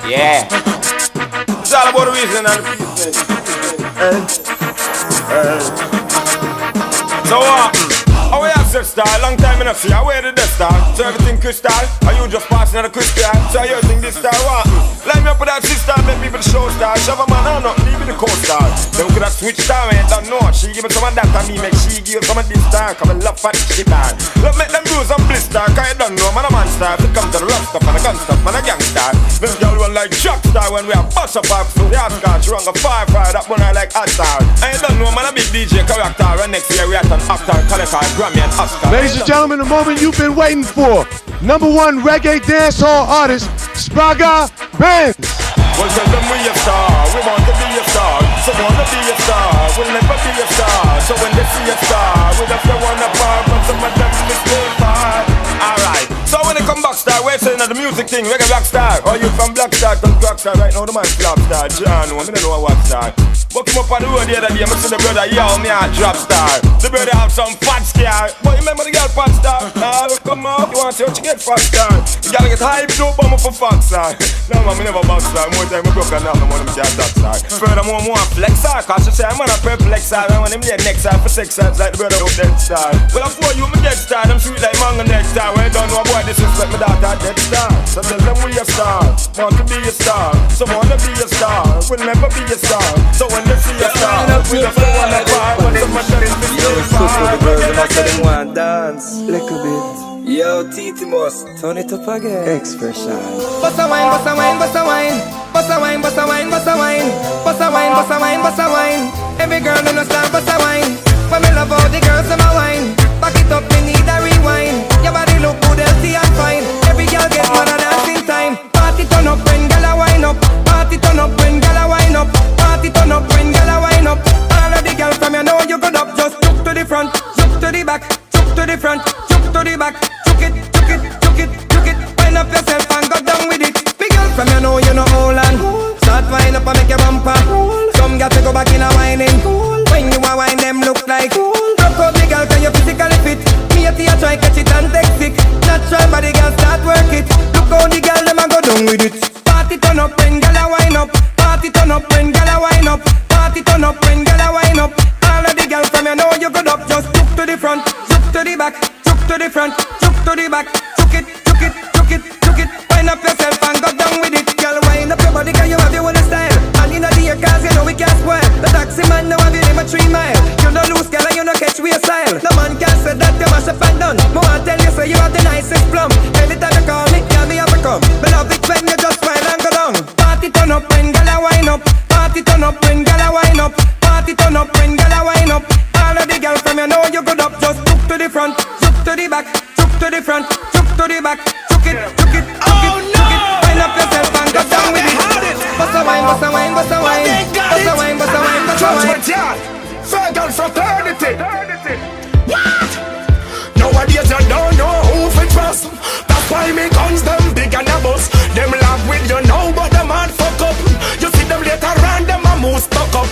Yeah. It's all about the reason and the So how we have sex star? Long time in a see. I wear the death star. So everything crystal. Are you just passing the crystal? So you think this star what? Line me up with that sister, make me be the show star. Shove a man on up, leave me the co-star. Then we could have switched star, man, don't know. She give me some of that and me make she give some of this star. Come and love for the shit star. Love make them do some bliss star, cause you don't know, man a man star. If it comes to the rough stuff and the gun stuff, man a gang star. This girl run like truck star when we have bust up up. So the hot car, she run go fire, that one I like hot star. And you don't know, man a big DJ character. And next year we have an actor, collector, Grammy and Oscar. Ladies and gentlemen, the moment you've been waiting for. Number one reggae dancehall artist, Spraga Benz. Well, tell them we a star, we want to be a star. So wanna be a star, we'll never be a star. So when they see a star, we just don't wanna bar. But some of them is still far. Alright, so when they come back star, we're saying that the music thing, reggae rock star. Or you from black star, come rock star. Right now the man's flop star, John, I don't know what star. Walk him up on the road the other day, I see the brother, yo, me a drop star. The brother have some fat scare. But you remember the girl fat star? Nah, come out, you want to see what you get fat star. You gotta get hyped up on me for fat star. No man, me never box star. More time I broke her down, I want him to have that star. Furthermore, more flex star, cause she say I'm on a perplex star. I want him lay next star for sex stars like the brother of dead star. Well, I for you, me dead star, them sweet like mango next star. When you don't know boy, disrespect me daughter dead star. So tell them we a star, want to be a star. So wanna be a star, will never be a star. So when they see a star, we just don't wanna buy. But some of them is still far. The girls and I said them want dance, little bit. Yo, Richiedemus, turn it up again. Expression. Bossa wine, bossa wine, bossa wine. Bossa wine, bossa wine, bossa wine. Bossa wine, bossa wine, bossa wine. Every girl understand bossa wine. When me love all the girls in my wine. Back it up, me need a rewind. Your body look good, healthy and fine. Every girl get one of dancing time. Party turn up when girl a wine up. Party turn up when girl a wine up. Party turn up when girl a wine up. All of the girls from you know you good up. Just look to the front, look to the back, look to the front, look to the back. Chuck it, chuck it, chuck it, chuck it. Wind up yourself and go down with it. Big girl from you know hold on. Start wind up and make your bumper. Some got to go back in a whining. When you a wine them look like rock out the girl cause you physically fit. Me a tea try catch it and take sick. Natural body girl start work it. Look how the girl them a go down with it. Party turn up when girl a wine up. Party turn up when girl a wine up. Party turn up when girl a wine up. All of the girl from you know you good up. Just look to the front, look to the back, look to the front, look to the back. Chuck it, chuck it, chuck it, chuck it. Wind up yourself and go down with it. Girl wind up your body cause you have your own style. And in the year cause you know we can't spoil. The taxi man now have you in a 3 mile. You no lose girl and you no catch with your style. No man can say that you mash up and done. Mo want tell you say you have the nicest plum. Every time you call me, girl me have to come. Me love it when you just wind and go down. Party turn up when girl a wind up. Party turn up when girl a wind up. Party turn up when girl a wind up. All of the girls from you know you good up. Just look to the front, look to the back, look to the front, look to the back. Chuck it, chuck it, chuck it, chuck it. Wind up yourself and go down with it. Bossa wine, bossa wine, bossa wine. Bossa wine, bossa wine, bossa wine. Fergal fraternity. What? Nowadays you don't know who fit trust. That's why me guns them big and a bus. Them laugh with you now but them man fuck up. You see them later on them a move stuck up.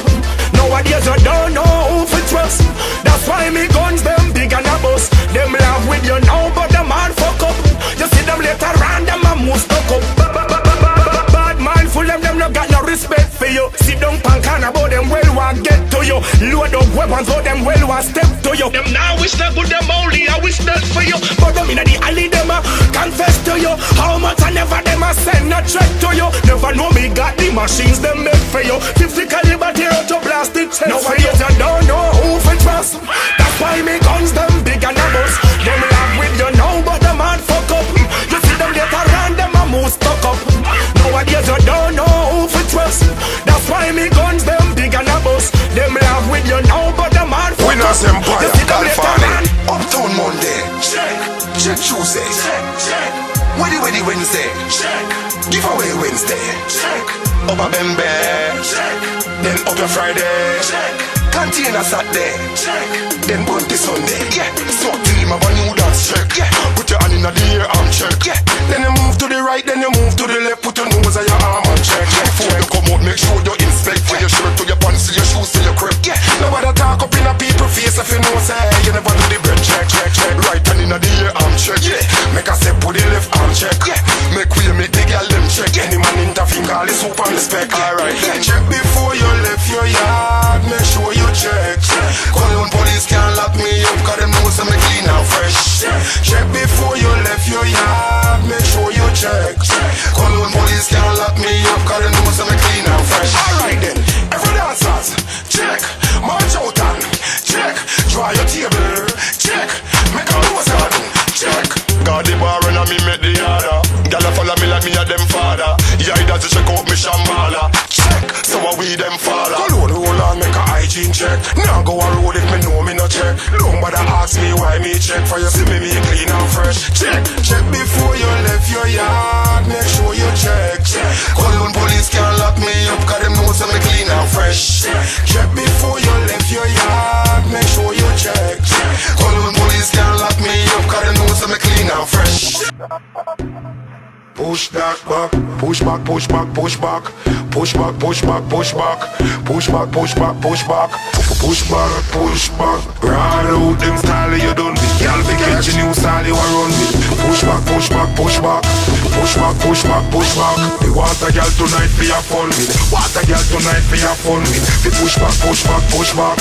Nowadays you don't know who fit trust. That's why me guns them big and a bus. Them laugh with you now but them man fuck up. You see them later on them a move stuck up. Bad man full of them no got no respect for you. Sit down pan can about them well want get to you. Load up weapons so them well want step to you. Them now wish that good them only I wish that for you. But them inna the alley them a confess to you. How much I never them a send a check to you. Never know me got the machines them make for you. 50 caliber tear out your blast it chest. Nowadays you don't know who for trust. That's why me guns them big and a bus. Them laugh with you now but the man fuck up. You see them later on them a move stuck up. Nowadays you don't know who for trust. That's why me guns them big and a bus. Them laugh with you now but the man fuck up. Winners Empire, California. Uptown Monday, check. Check Tuesday, check. Weddy Wednesday, check. Giveaway Wednesday, check. Upper Bembe, check. Then Upper Friday, check. Cantina Saturday, check. Then Bunty Sunday, yeah. Smoke team of a new dance check, yeah. Put your hand in the air arm check, yeah. Then you move to the right, then you move to the left. Put your nose on your arm and check. Before you come out, make sure you inspect. For your shirt to your pants, to your shoes to your crib, yeah. Nobody talk up in a people face if you know say you never do the bread check. Right hand in the air arm check, yeah. Make a step with the left arm check, yeah. Make check. Cologne police can't lock me up, cause they know some clean and fresh. Alright then, every dancers, check. March out and check. Draw your table, check. Make a nose on, check. Got the bar and me make the order. Gala follow me like me a them father. Yeah, that's to check out me shambhala. Check, so we them father. Cologne roll on, make a hygiene check. Now go a road if me know me no check. Don't bother ask me why me check. For you see me clean and fresh. Check, check before you left your yard. Make sure you check, check. Cologne police can't lock me up, cause them know some me clean and fresh. Check before you left your yard. Make sure you check, check. Cologne police can't lock me up, cause them know some me clean and fresh. Push that back, push back, push back, push back. Push back, push back, push back. Push back, push back, push back. Push back, push back. Ride out them style you done with. Y'all be catching new style you a run with. Push back, push back, push back. Push back, push back, push back. We want a girl tonight for your fun with. Want a girl tonight for your fun with. We push back, push back, push back.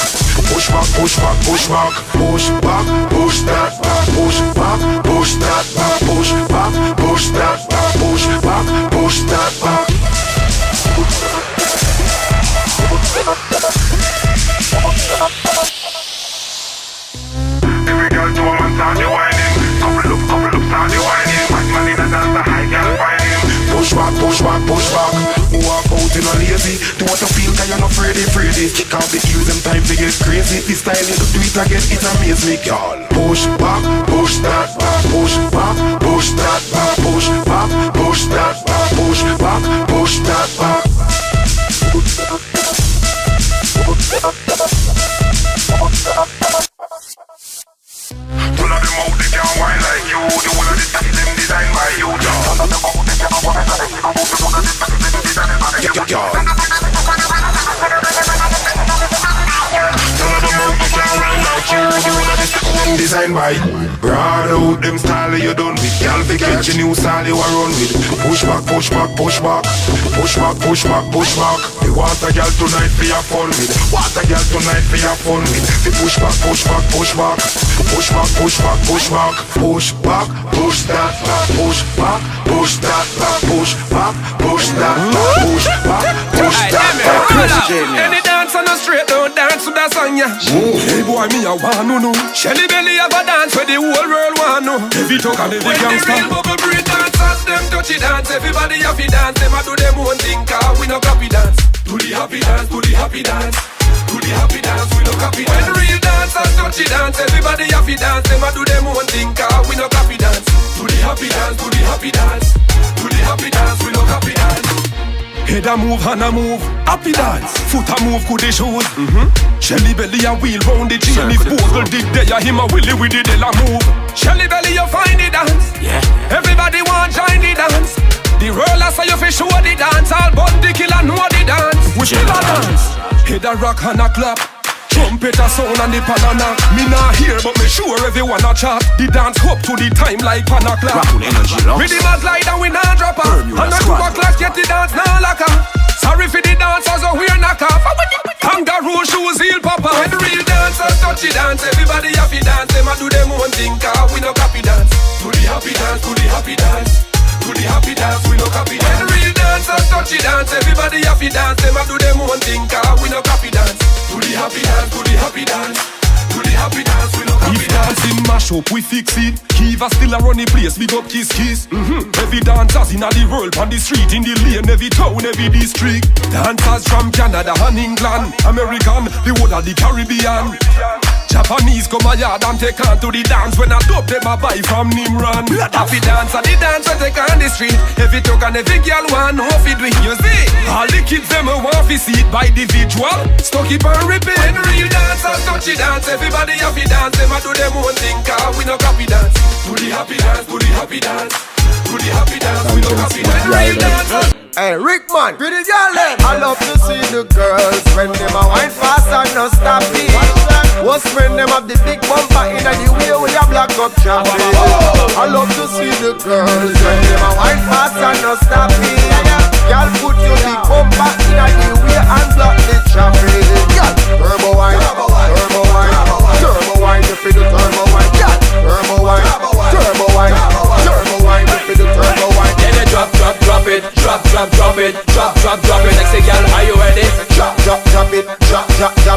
Push back, push back, push back. Push back, push that back. Push back, push that back. Push back, push that back. Push back, push that back. Every girl to a man start the whining. Couple up, start the whining. White man in a dance, the high girl whining. Push back, push back, push back. Walk out in a lazy. Do what you feel, cause you're not afraid. Kick out the heels and time to get crazy. This style you do it again, it amaze me, girl. Push back, push that back. Push back, push that back. Push back, push that back. Push back, push that back. Pull out them out, they can't whine like you. The one of the style them designed by you. Pull out them out, they can't whine like you. The one of the style them designed by you. Pull out them out, they can't whine like you. The one of the style them designed by you. Broad out them style you done with. Y'all be catch a new style you a run with. Push back, push back, push back. Push back, push back, push back. We want a girl tonight for your fun with. Want a girl tonight for your fun with. We push back, push back, push back. Push back, push back, push back. Push back, push that back. Push back, push that back. Push back, push that back. Push back, push that back. Any dance on the street, don't dance to that song, yeah. Hey boy, me a want no. Shelly Belly have a dance where the whole world want no. Every talk and every gangster. When the real bubble breed dancers, them touchy dance. Everybody have to dance, them a do them own thing. Cause we no copy dance. Do the happy dance, do the happy dance. Do the happy dance, we no copy dance. When real dancers touchy dance, everybody have to dance. Them a do them own thing. Cause we no copy dance. Do the happy dance, do the happy dance. Do the happy dance, we no copy dance. Head a move, hand a move, happy dance. Foot a move, good shoes. Shelly Belly a wheel round the chain. If Bogle dig there, him a willy with the Della move. Shelly Belly, you find the dance. Yeah. Everybody want join the dance. The roller say you fi show the dance. All but the killer know the dance. We still a dance. Head a rock, hand a clap. Trumpet a sound and the panana. Me nah hear but me sure everyone a chat. The dance up to the time like panaclap. Rhythm a slide and we nah drop her. And not 2 o'clock yet the dance nah lock her. Sorry for the dancers so we're knock off. Kangaroo shoes heel papa. When the real dancers touch the dance, everybody happy dance. Them a do them own thing cause we no copy dance. Do the happy dance, do the happy dance. Do the happy dance, we no copy dance. When the real dancers touch the dance, everybody happy dance. Them a do them own thing cause we no copy dance. Do the happy dance, do the happy dance. Do the happy dance, we no copy dance. If dancing mash up, we fix it. Kiva still a run the place, big up kiss. Every dancers in the world, on the street, in the lane, every town, every district. Dancers from Canada and England, American, the whole of the Caribbean. Japanese come a yard and take on to the dance. When I dope them a buy from Nimran. Happy dance and the dance we take on the street. Every talk and every girl want know fi do it. You see, all the kids them want fi see it by the visual. Stuck it and repeat. When real dancers touch the dance, everybody happy dance. Them a do them own thing cause we no copy dance. Do the happy dance, do the happy dance. Do the happy dance, we no copy dance. When real dancers. Hey, Rickman, pretty girl them. I love to see the girls when them a wine fast and no stop it. What's when them have the big bumper in the way with a black up traffic. I love to see the girls when them a wine fast and no stop it. Girl, put your big bumper in the way and block the traffic. Girl, turbo wine, turbo wine, turbo wine, you feel the turbo wine. Girl, turbo wine, turbo wine, turbo wine, you feel the turbo wine.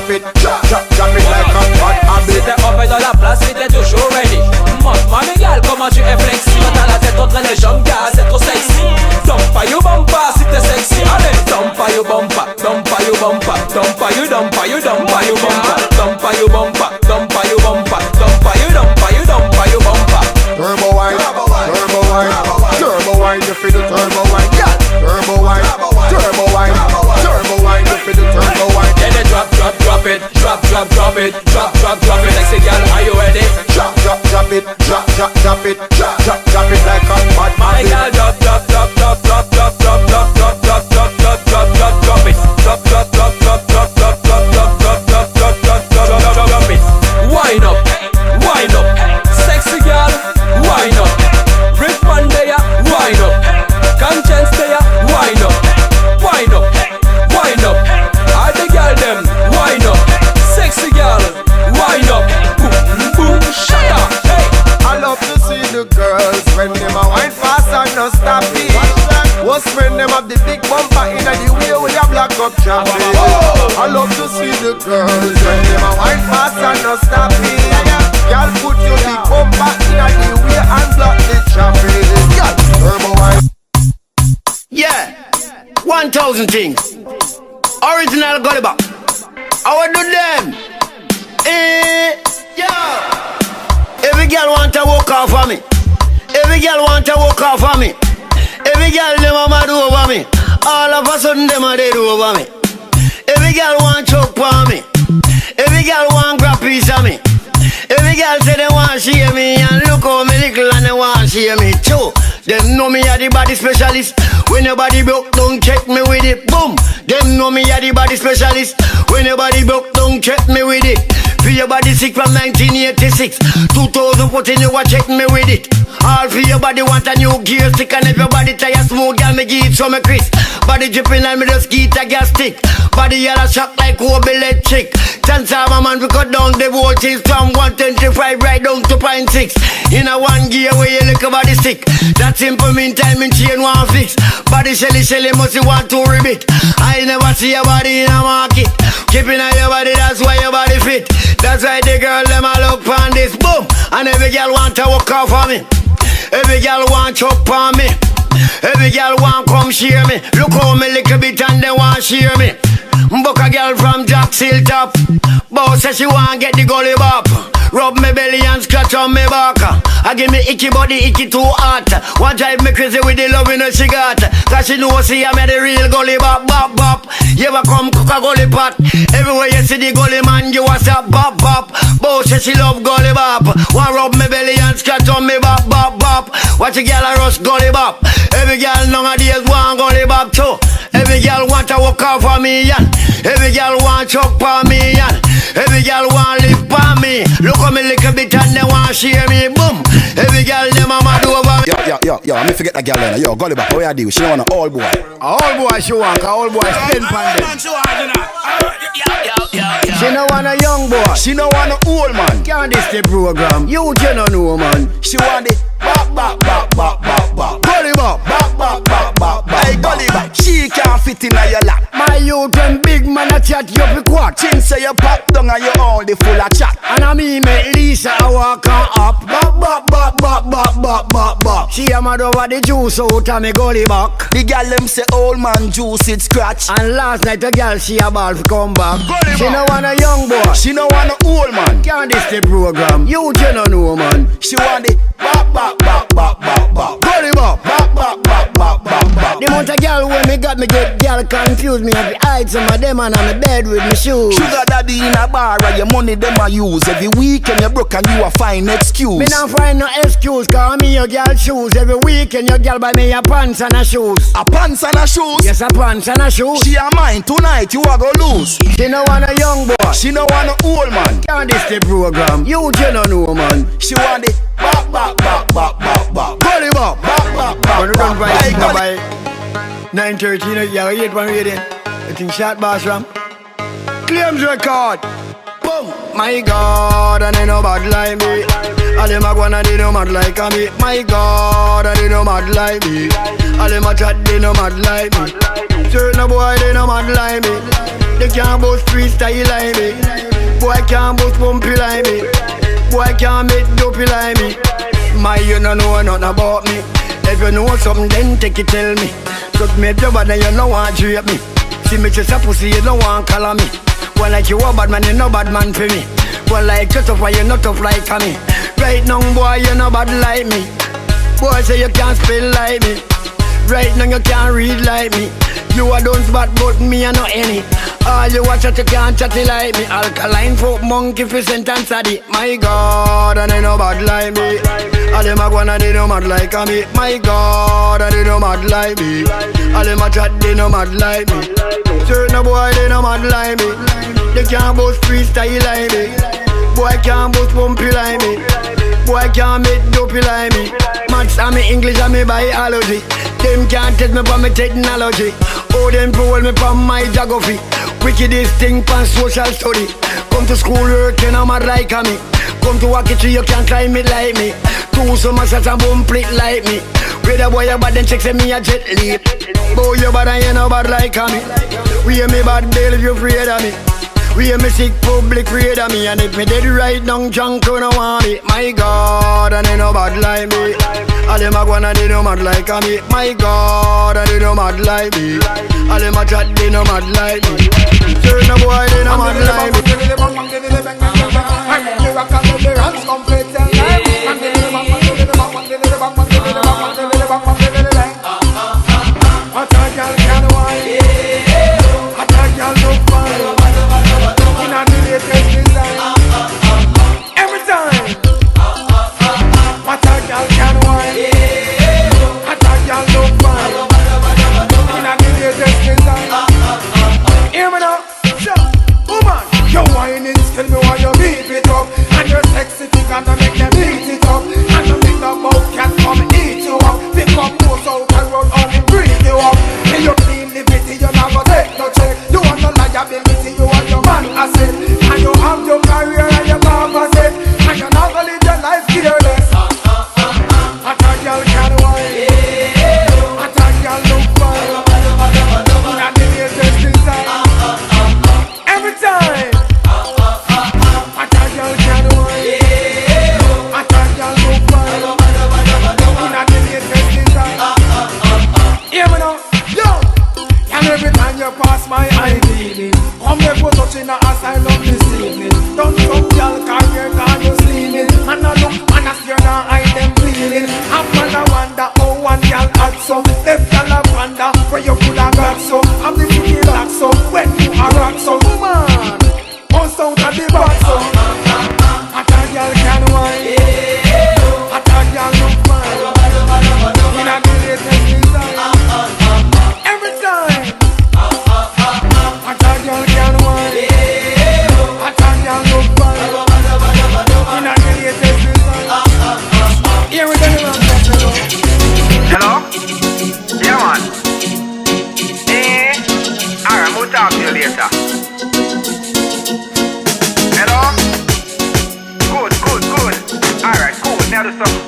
it, drop it like a hot habit. Si t'es open dans la place, si t'es toujours ready. Montre-moi mes gars, comment tu es flexi. Quand t'as la tête contre les jambes, gars, c'est trop sexy. Dumpa you bumpa, si t'es sexy. Allez, dumpa you bumpa, dumpa you bumpa, dumpa you bumpa, dumpa you bumpa, dumpa you bumpa, dumpa you bumpa. Turbo wine, turbo wine, turbo wine, you feel the turbo wine, yeah. Turbo wine, turbo wine, turbo wine, you feel the turbo wine. Then they drop it, drop it, sexy girl, are you ready? Drop it, drop it like a hot My girl, drop it, wind up, sexy girl, wind up, Rick man there, wind up, conscience there, wind up, all the girl them, wind up, sexy girl, wind up, boom, boom, shut up, hey. I love to see the girls when them a wine fast and no stop it. What's when them have the big bumper in the way with a black up traffic. I love to see the girls when them a wine fast and no stop it. Y'all put your big bumper in the way and block the traffic. Y'all turbo wine. Yeah, 1,000 things. Original Gulliver. I would do them. Yeah. Every girl want to walk off of me. Every girl want to walk off of me. Every girl them a mad over me. All of a sudden them a dead over me. Every girl want choke on me. Every girl want grab piece of me. Every girl say they want share me. And look how me little and they want share me too. Them know me a the body specialist. When your body broke, don't check me with it. Boom. Them know me a the body specialist. When your body broke, don't check me with it. For your body sick from 1986 2014 you a check me with it. All for your body want a new gear stick. And if your body tire smooth, girl me give it some me crisp. Body dripping and me just get a gas stick. Body yellow shock like Kobe electric. Chance of a man we cut down the voltage from 125 right down to 0.6. In a one gear where you look a body stick. That simple meantime in chain one fix. Body shelly must you want to ribbit. I never see your body in a market. Keeping on your body, that's why your body fit. That's why the girl them all look on this. Boom. And every girl want to walk off on me. Every girl want chop on me. Every girl want come share me. Look how me little bit and they want share me. Book a girl from Jack's Hilltop. Boss says she want get the gully bop. Rub me belly and scratch on me back. I give me icky body, icky too hot. One drive me crazy with the love in her she got. Cause she know see I made the real gully bop, bop, bop. You ever come cook a gully pot? Everywhere you see the gully man, you was a bop, bop. Boss says she love gully bop. One rub me belly and scratch on me bop, bop, bop. Watch a girl a rush gully bop. Every girl nowadays want gully bop too. Every girl want to walk off on me, and every girl want chop on me, and every girl want lip on me. Look at me little bit and they want share me, boom. Every girl them a mad over me. Yo, I me forget that girl then. Yo, Gulliver, how you do? She want an old boy. A old boy she want, a old boy spend pan them. She no want a young boy. She no want an old man. Can't this the program? You no know man. She want it bop. Gulliver, Bop. Hey, Gulliver, she can't fit in your lap. my youth when big man a chat you be quack. Chin say you pop down and you only full of chat. And I me make Lisa a walk on up. Bop. She a mad over the juice out of me gully back. The girl them say old man juice it scratch. And last night a girl she a ball fi come back. She no want a young boy. She no want an old man. Can't this the program? You no know man. She want it bop. Gully back. Bop. The amount of girl when me got me get girl confused. Me have to hide some of them and on the bed with me shoes. Sugar daddy in a bar and your money them a use. Every weekend you broke and you a fine excuse. Me not find no excuse, cause me your girl shoes. Every weekend your girl buy me a pants and a shoes. A pants and a shoes? Yes, a pants and a shoes. She a mine tonight, you a go lose. She no want a young boy. She no want an old man. Can't this the program? You no know man. She want it bop. Gully bop. When you run by, Hey, you buy 9:13, you have 8 1 rating. You think shot boss ram? Claims record. Boom. My God, and they no bad like me. All them a go and they no mad like me. My God, and they no mad like me. All them a chat, they no mad like me. Certain boy, they no mad like me. They can't boast freestyle like me. Boy can't boast bumpy like me. Boy can't make dopey like me. My, you no know nothing about me. If you know something, then take it, tell me. Cause me your bad and you no want to drape me. See me just a pussy, you don't want color me. Well like you a bad man, you no bad man for me. Well like you tough, you not tough like me. Right now boy, you no bad like me. Boy say you can't spell like me. Right now you can't read like me. You a don't spot but me a no any. All you watch out you can't chatty like me. Alkaline folk monkey fi sentence a di. My God, and they no bad like me. All them a go and they no mad like me. My God, and they no mad like me. All them a chat they no mad like me. Certain boy they no mad like me. They can't boast freestyle like me. Boy can't boast bumpy like me. Boy can't make dopey like me. Maths and me English and me biology. Them can't test me from me technology. Oh, them pull me from my geography. Wickedest thing from social study. Come to school work, you know mad like me. Come to walk it tree, you can't climb it like me. Two summer shots and boom plate like me. With a boy you bad, then check say me a jet leap. Boy you bad and you know bad like me. We hear me bad bail if you afraid of me. We hear me sick public afraid of me. And if me dead right down junk you no want me. My God, and they no bad like me. All them a go and they no mad like me. My God, and they no mad like me. All them a chat they no mad like me. Certain boy they no mad like me. What a girl can wine. What a girl look fine. In a the latest design. Every time. What a girl can wine. What a girl look fine. In a the latest design. Hear me now. Woman, your whining tell me why you beat it up. And your sexy thing gonna make them beat it up. And you make the mouth can come eat you up. Pick up nose out and run on and breathe you up. And you clean liberty, you never take no check. You want no liability, you want your man asset. And you have your career and your purpose. And you never live your life careless. What a girl can wine. What a girl look fine. In a the latest design. Every time. What a girl can wine. What a girl look fine. In a the latest design. Hear me now. Yo. And every time you pass my ID, come here for touching the ass I love this evening. Don't come girl cause you're gone you sleeping. And I look and I steer now I them feeling. I'm gonna wonder how one girl had some. Left girl I wonder where you could have got some. I'm the cookie lock so when you are rock so. Woman, bounce out of the box so. What a girl can wine. What a girl look fine. In a the latest design. Every time. What a girl can wine. What a girl look fine. In a the latest design. Here we go. Hello? Yeah, man. Alright, we'll talk to you later. Hello? Good. Alright, cool. Now do something.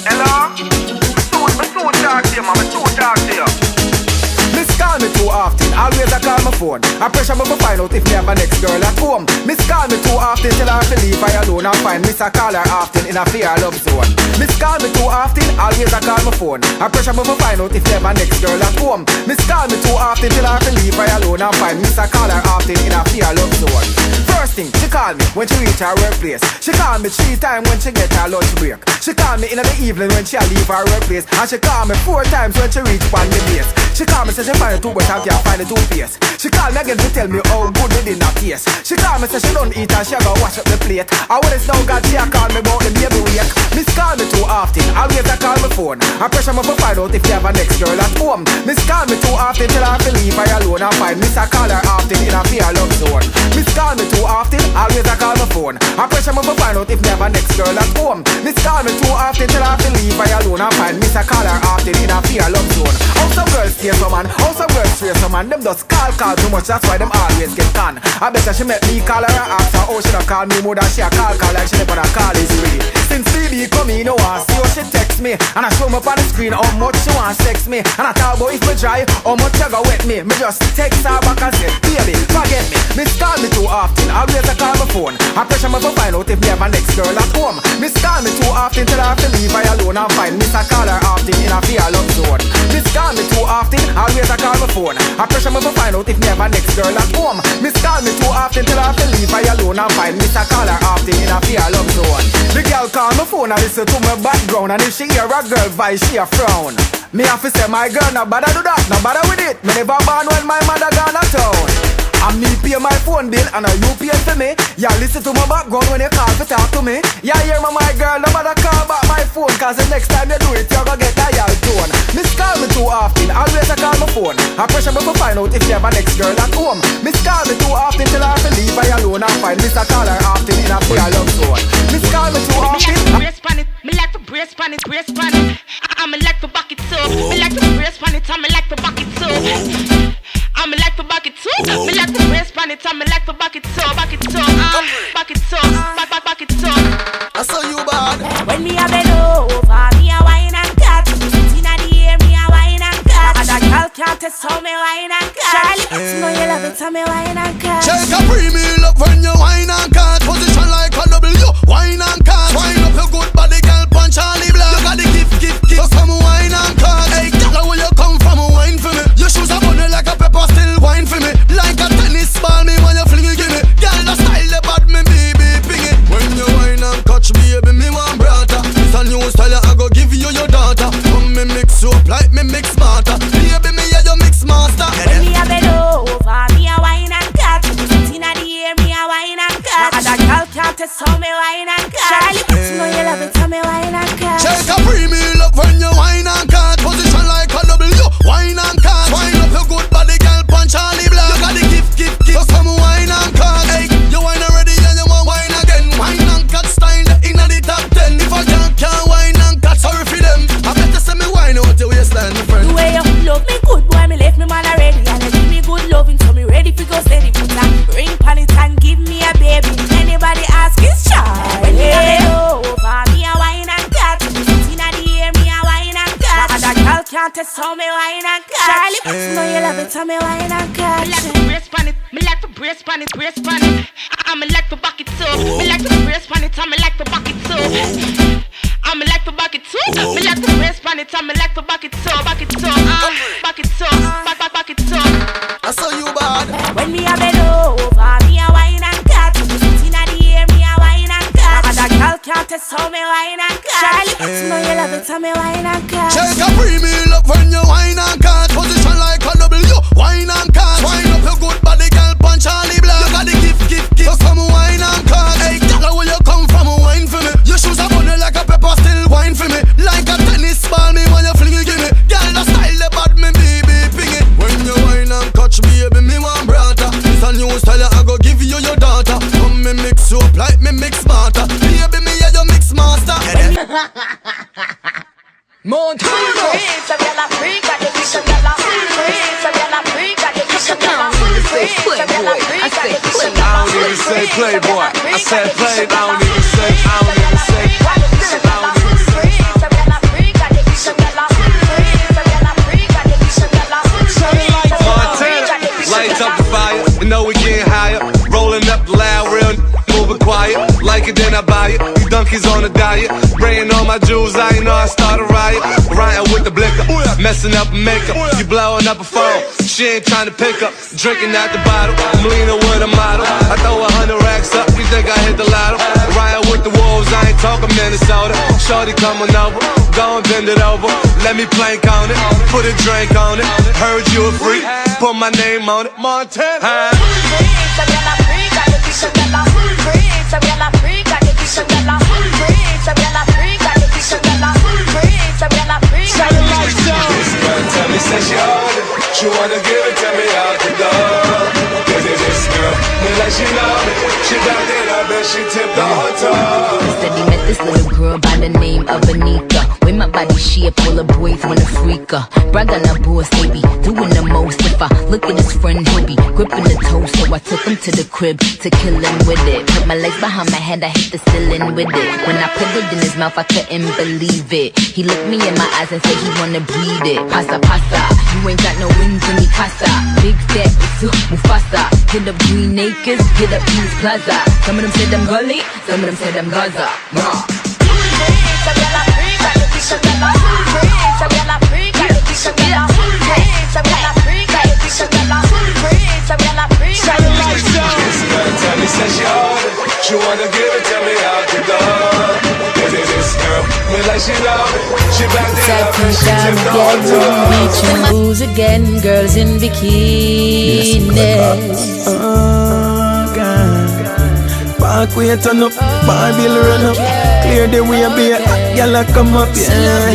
Hello? I soon talk to you, man. I soon talk to you. Miss call me too often, always I call my phone. I pressure me to find out if me have my next girl at home. Miss call me too often, tell her to leave her alone and find Miss I call her often in a fear love zone. Miss call me too often, always I call my phone. I pressure me to find out if me have my next girl at home. Miss call me too often, tell her to leave her alone and find Miss I call her often in a fear love zone. First thing, she call me when she reach her workplace. She call me 3 times when she get her lunch break. She call me in the evening when she leave her workplace. And she call me 4 times when she reach on the base. She call me say she find the two but I can't find the toothpaste. She call me again to tell me how good the dinner taste. She call me say she don't eat and she go wash up the plate. And when it's now God she call me about the baby weight. Miss call me too often, always I call my phone. I pressure me to find out if you have a next girl at home. Miss call me too often, tell her to leave her alone and find Miss I call her often in a fear love zone. Miss call me too often, always I call my phone. I pressure me to find out if you have a next girl at home. Miss call me too often, tell her to leave her alone and find Miss I call her often in a fear love zone. How some girls stay some man, how some girls stray some man. Them them just call too much, that's why them always get con. I bet she met me call her and ask her, oh, she don't call me more than she a call like she never wanna call is ready. Since BB come in, no one see how she text me, and I show me up on the screen how much she want sex me, and I talk about if me dry, how much you go wet me. Me just text her back and say, baby, forget me. Miss call me too often, always I call my phone. I pressure me to find out if me have a next girl at home. Miss call me too often, tell her to leave her alone and find Miss I call her often in a fear love zone. Miss call me too often, always I call my phone. I pressure me to find out if me have a next girl at home. Miss call me too often, tell her to leave her alone and find Miss I call her often in a fear love zone. The girl call my phone and listen to my background, and if she hear a girl voice, she a frown. Me have to say my girl, no bother do that, no bother with it. Me never born when my mother gone a town. And me pay my phone bill and you pay for me. Yeah, listen to my background when you call to talk to me. Yeah, hear my girl, no bother call back my phone, cause the next time you do it, you're gonna get a dial tone. Miss call me too often, always I call my phone. I pressure me to find out if you have a next girl at home. Miss call me too often, tell her to leave her alone and find Miss I call her often in a fear love zone. Miss call me too often. Me like to brace pan it, brace pan it. I'm like to back it too. Me like to brace pan it, I'm like to back it too. I'm like to back it too. Me like to brace pan it, I'm like to back it too, back it too, back it too, back it too. I saw you bad. When me a bend over, me a wine and cut. Inna the air, me a wine and cut. And a girl can't test how me wine and cut. Charlie, you know you love it, how me wine and cut. Shake a pre-meal up when you wine and cut. Position like a W, wine and cut. Wine up your good body, girl, punch Charlie Black. You got the gift. So come wine and cut. Hey, girl, where you come from, wine for me. Your shoes are bunny like a pepper, still wine for me. Like a tennis ball, me when you fling it, give me. Girl, the style the bad, me baby, ping it. When you wine and catch baby, me want brother. It's a new style, I go give you your daughter. Come me mix you up like me mix smarter. Baby, me yeah, you mix master. When me a bend over, me a wine and cut. Inna the air, me a wine and cut. And a girl can't test how me wine and cut. Charlie, you know you love it, how me wine and cut. Shake a pre-meal up when you wine and cut. Position like a W, wine and cut. Wine up your good body, girl, punch Charlie Black. You got the gift. So come wine and cut. Hey, you wine already and you want wine again. Wine and cut style inna the top 10. If I can't wine and cut, sorry for them. I better say me wine out your waistline, my friend. The way you love me good, boy, me left me man already. And you give me good loving, so me ready for go steady. Put a ring pan it and give me a baby. Anybody ask is Charlie. When me a bend over, me a wine and cut. Inna the air, me a wine and cut. And a girl can't test how me wine and cut. Charlie, you know you love it, how me wine and cut. Me like to brace pan it, me like to brace pan it, brace pan it. I'm like to back it too. Me like to brace pan it, I'm like to back it too. I'm like to back it too. Me like to brace pan it, I'm like to back it too, back it too, back it too, back it too. I saw you bad. When me a bend over, me a wine and cut. Inna the air, me a wine and cut. And a girl can't test how me wine and cut. Charlie, you know you love it, how me wine and cut. Shake a pre-meal up when you wine and cut. Position like a W, wine and cut. Wine up your good body, girl, punch Charlie Black. You got the gift. So come wine and cut. Hey, girl, where you come from, wine for me. Your shoes are bunny like a pepper, still wine for me. Like a tennis ball, me when you fling it, give me. Girl, the style the bad, me baby, ping it. When you wine and catch baby, me want brother. It's a new style, I go give you your daughter. Come me mix you up like me mix smarter. Baby, me yeah, you mix master. Mount I don't even say playboy. I said play, I don't even say, I don't even say. Montana, lights up the fire, you know we getting higher. Rolling up loud, real moving quiet. Like it, then I buy it. You donkeys on a diet. Bringing all my jewels, I ain't know I start a riot. Riding with the blicker, messing up makeup. You blowing up a phone, she ain't trying to pick up. Drinking out the bottle, I'm leaning with a model. I throw 100 racks up, you think I hit the lotto. Riding with the wolves, I ain't talking Minnesota. Shorty coming over, go and bend it over. Let me plank on it, put a drink on it. Heard you a freak, put my name on it. Montana. Tell me, say she on it. She wanna give it to me out the door. Cause it's this girl, me like she love it. She backed it up and she tipped the whole top. this little girl by the name of Anika. With my body shape, all the boys wanna freak her. Brag on her boss, they be doing the most. If I look at his friend, he'll be gripping the toast. So I took him to the crib to kill him with it. Put my legs behind my head, I hit the ceiling with it. When I put it in his mouth, I couldn't believe it. He looked me in my eyes and said he wanna breathe it. Pasta, pasta, you ain't got no wings in me casa. Big fat, Mufasa. Hit up Green Acres, hit up Peace Plaza. Some of them said I'm gully, some of them said I'm Gaza. She wanna give it to me out the door. Is it this girl? Me like she love it. She back there up and she beach and booze again, girls in bikinis. Park way turn up, bar bill run up. Clear the way, babe. Y'all come up, yeah.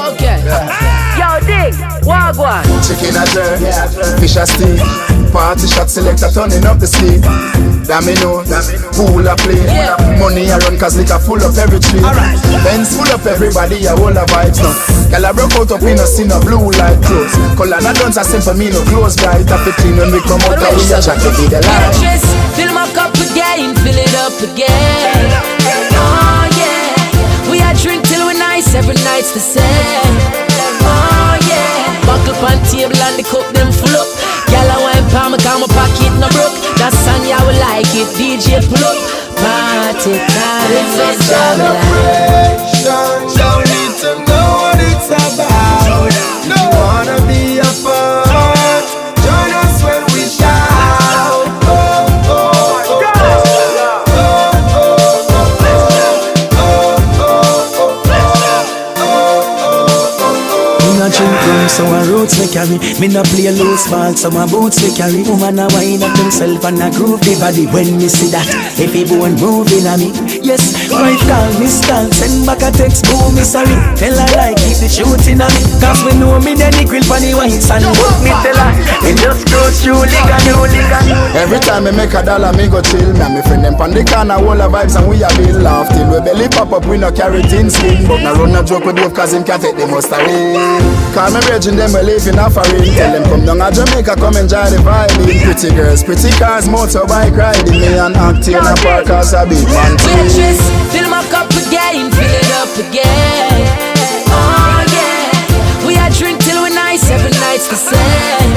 Okay. Yo, dig, wagwan. Chicken a jerk, fish a steak. Party shot selector turning up the sleep. Damn me know, pool a play. Money a run cause liquor full up every tree. Benz full up everybody, a whole of vibes now. Girl a broke out up in a scene of blue light clothes. Color not done a simple me no close bright. Up it clean when we come out and we a chat to be the light. Fill my cup again, fill it up again. Oh yeah, we a drink till we nice, every night's the same. Oh yeah, buckle on table and the cup them full up. Girl I wine palm, cause my pocket no broke. That song ya will like it, DJ pull up. Party time, it's a celebration. Don't need to know what it's about. No wanna be a part. Join us when we shout. Oh, oh, oh, so my roots me carry. Me no play loose ball, so my boots me carry. Woman a wind up himself and a groove the body. When me see that, if he bone moving on me, yes, right call me stall. Send back a text, boom, me sorry. Tell her like keep the shooting on me. Cause we know me then the grill for the whites and book me tell her. It just goes through liquor. Every time me make a dollar, me go chill. Me and me friend them pon the corner, all the vibes and we a bill laugh till we belly pop up. We no carry tin skin, but now run a joke with both cause him can't take the most away. Call me raging them we live in a foreign. Tell them come down a Jamaica, come enjoy the vibe. Pretty girls, pretty cars, motorbike riding. Me and Octane a park as a big man. Waitress, fill my cup again, fill it up again. Oh yeah, we a drink till we nice, every night's the same.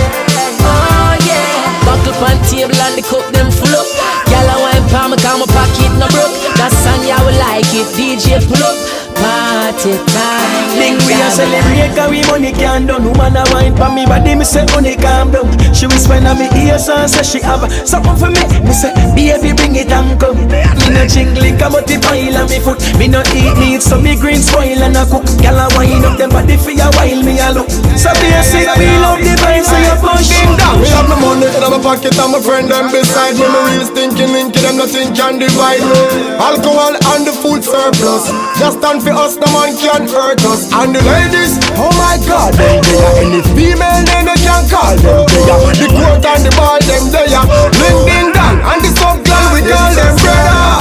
Oh yeah, buckle on table and the cup them full up. Girl I wine palm, cause my pocket no broke. That song ya will like it, DJ pull up. Party time. Think we a celebrate cause we money can't done. Woman a wine for me body, me say money calm down. She whisper in me ears and say she have something for me. Me say baby bring it and come. Me no jingling come out the pile on me foot. Me no eat meat so me green spoil and a cook. Girl a wine up them body for a while me a look. So basic we love the vibes so you push him down. We have no money in my pocket and my friend them beside me. Me real stinking linky them nothing can divide me. Alcohol and the food surplus. Just stand for us, no man can hurt us. And the ladies, oh my God, them there. Any female name they can call them there. The court and the ball them there. Ling ding dong and the sub girl we call them brother.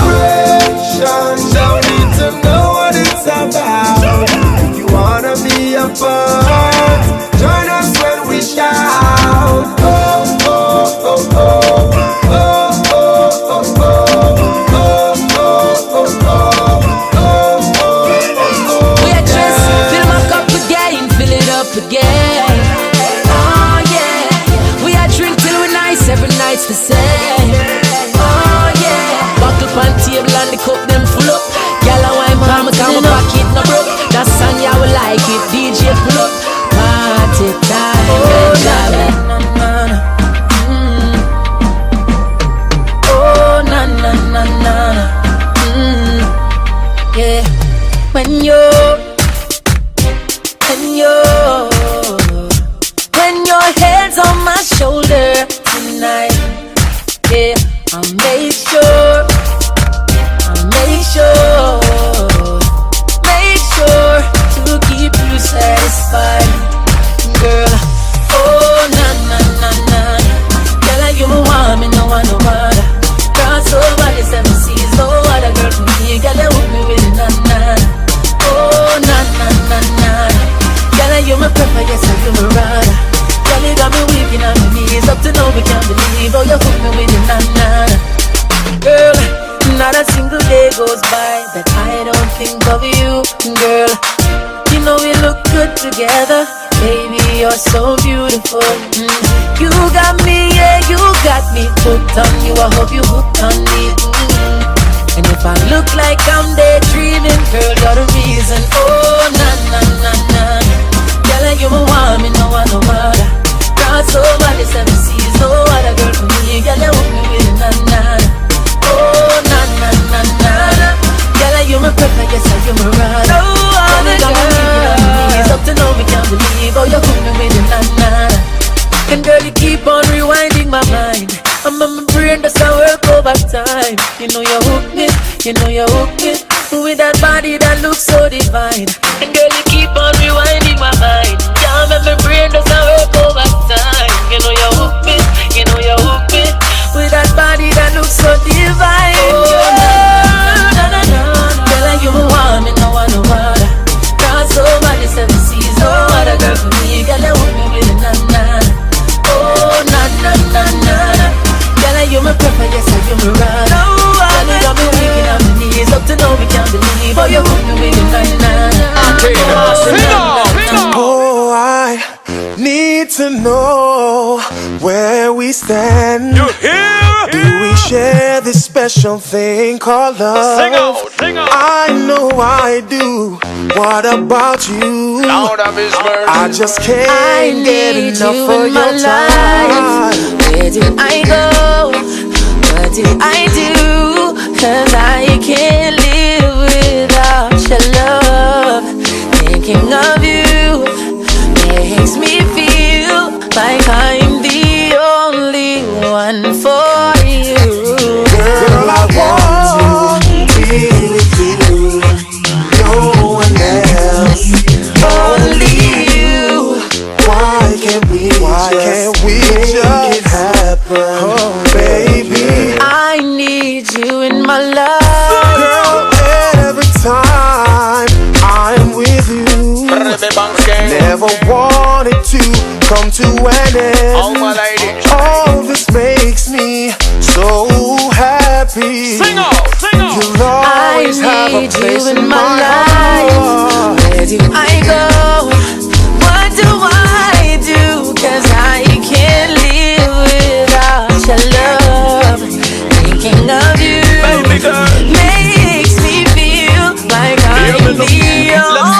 Don't need to know what it's about. If you wanna be a part, join us when we shout. Oh oh oh oh. Again. Oh yeah, we a drink till we nice, every night's the same. Oh yeah, buckle on table and the cup them full up. Girl a wine palm, cause my pocket no broke. That song ya will like it, DJ pull up. Party time, oh na na na na, yeah. When your head's on my shoulder tonight, yeah, I'll make sure to keep you satisfied, girl. Oh na na na na, girl, you want me, no one no other. Cross over the 7 seas, no other girl can hear. you my rider. Girl, you got me weak on my knees. Up to now, we can't believe how you hook me with your na-na. Girl, not a single day goes by that I don't think of you, girl. You know we look good together. Baby, you're so beautiful. You got me, yeah, you got me hooked on you. I hope you hooked on me. And if I look like I'm daydreaming, girl, you're the reason. Oh, na-na-na-na. Girl, you my want me, no one, no other. God so bad, the seven seas, no other girl for me. Girl, you hook me with a na-na. Oh, na-na-na-na. Girl, you my perfect, yes, you my ride. No other girl. It's up to now, we can't believe how you hook me with a na-na. And girl, you keep on rewinding my mind. I'm on my brain, that's how work over time. You know you hook me, you know you hook me. With that body that looks so divine. And girl, you keep on rewinding my mind. Yeah, I'm on my brain, that's how work over time. You know you hook me, you know you hook me. With that body that looks so divine. Oh, na na na. Girl, you want me, no one, no other. God so bad, the seven seas, no other girl for me. Girl, you hook me with a na-na. Oh, na-na-na-na. Girl, you my perfect, yes, you my ride. No, girl, you got me weak on my knees. Up to now, we can't believe how you hook me with a na-na. Oh, I need to know where we stand. You hear? Do we share this special thing called love? Sing out, sing out. I know I do. What about you? Lord of His mercy. I just can't get enough of your time. Where do I go? What do I do? 'Cause I can't live without your love. Thinking of you makes me feel like I'm the only one for you. Girl, I want to be with you. No one else, only you. Why can't we just it happen, baby? I need you in my life. Girl, every time I'm with you, never wanted to come to an end. All this makes me so happy. Sing out, sing out. You'll always have a place in my heart. Where do I go? What do I do? 'Cause I can't live without your love. Thinking of you makes me feel like I'm the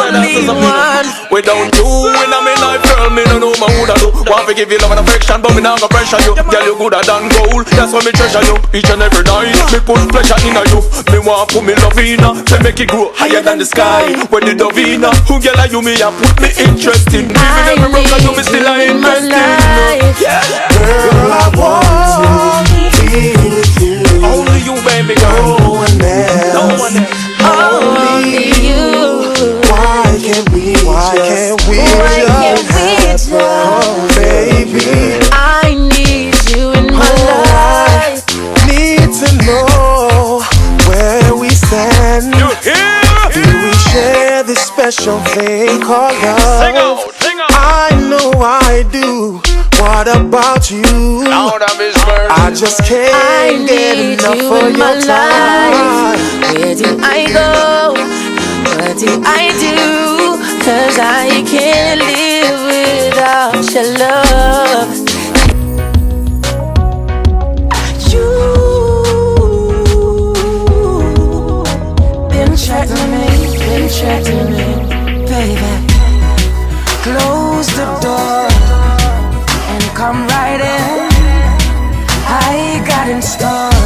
only one. Without you in my life, girl, me no know my woulda do. Want to give you love and affection, but me not gonna pressure you. Girl, you gooder than gold, that's why me treasure you. Each and every night, me put pleasure in you. Me want put me love in her, to make it grow higher than the sky. When the dove in her, who girl like you, me and put me interest in. Even every broke you, me still a invest in. Girl, I want to be with you. Only you, baby girl. No one else, Only you. Why can't we just happen, baby? I need you in my life. Need to know where we stand. You hear? Do we share this special thing called love? Sing out, sing out. I know I do. What about you? Lord of His mercy. I just can't get enough of your time. Where do I go? What do I do? 'Cause I can't live without your love. You been chatting me, baby. Close the door and come right in. I got in store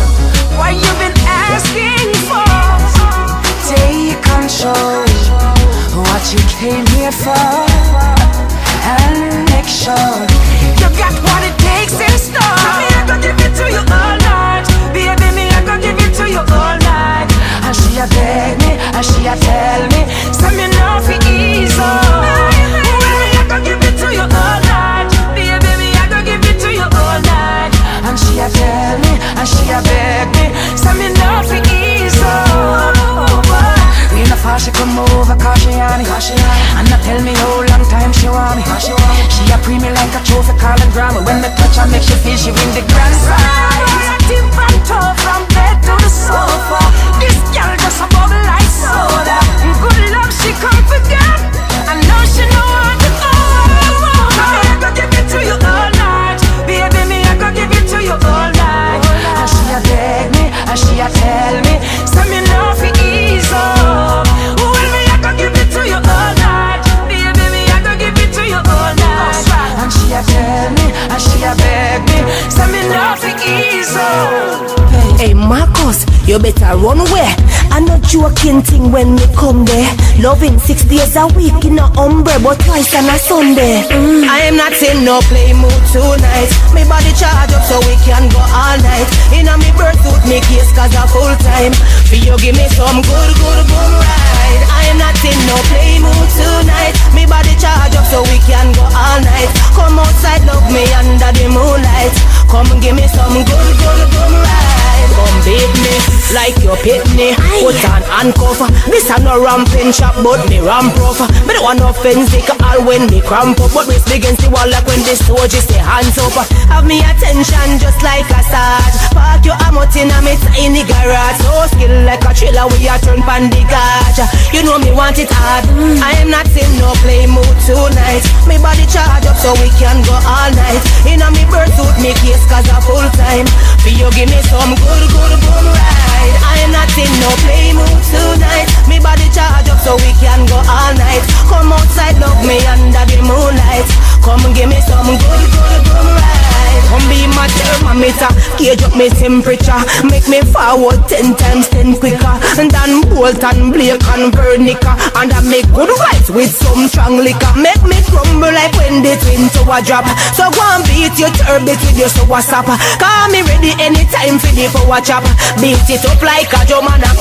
what you been asking for. Take control, what you came here for, and make sure you got what it takes in store. Me, I gon' give it to you all night, baby. Me, I gon' give it to you all night. And she a beg me, and she a tell me, say me now fi ease up. Well, me, I gon' give it to you all night, baby. Me, I gon' give it to you all night. And she a tell me, and she a beg me, say me now fi ease up. She come over cause she on it, and not tell me how long time she want me. better run away. I no joking thing when me come there. Loving 6 days a week in a umbre, but twice on a Sunday. I am not in no play mood tonight. Me body charge up so we can go all night. In a me birth suit, me case cause a full time. For you give me some good ride. I am not in no play mood tonight. Me body charge up so we can go all night. Come outside, love me under the moonlight. Come give me some good ride. Come beat me like you pit me. Put on handcuff. This a no ramping shop, but me ramp rough. Me don't want no offensive all when me cramp up, but me against the wall like when the soldiers say hands up. Have me attention just like a sarge. Park your ammo in a me tiny garage. So skill like a trailer we a turn pan the gauge. You know me want it hard. I am not in no play mood tonight. Me body charge up so we can go all night. In a me birth suit me case cause a full time. For you give me some good ride. I am not in no play mood tonight. Me body charge up so we can go all night. Come outside, love me under the moonlight. Come give me some good ride. Come be my thermometer, gauge up me temperature. Make me forward 10 times 10 quicker. And then Bolt and Blake and Vernica. And I make good vibes with some strong liquor. Make me crumble like when they twin to a drop. So go and beat your turbot with your sour sap. Call me ready anytime for the power chop. Beat it up like a drum and knock.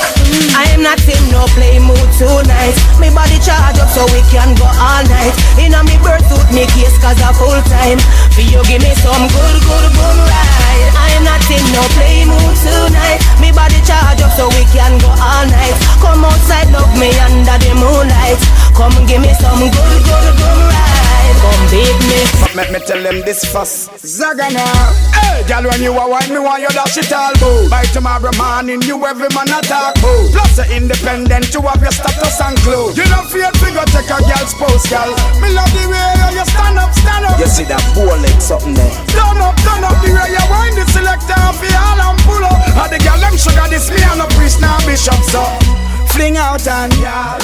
I am not in no play mood tonight. Me body charge up so we can go all night. In a me birth suit me case cause a full time. For you give me some good ride. I am not in no play mood tonight. Me body charge up so we can go all night. Come outside, love me under the moonlight. Come give me some good ride. Come beat me. Make me tell them this fuss. Zagana. Hey, girl, when you are wine, me want you dash it all, boo. By tomorrow morning, you every man attack, boo. Plus you're independent, you have your status and clothes. You don't feel to go take a girl's post, girl. Me love the way you stand up. You see that bow leg something there. Turn up the way you wind the selector off the all and pull up. And the girl them sugar this me and no priest now bishop so. Fling out and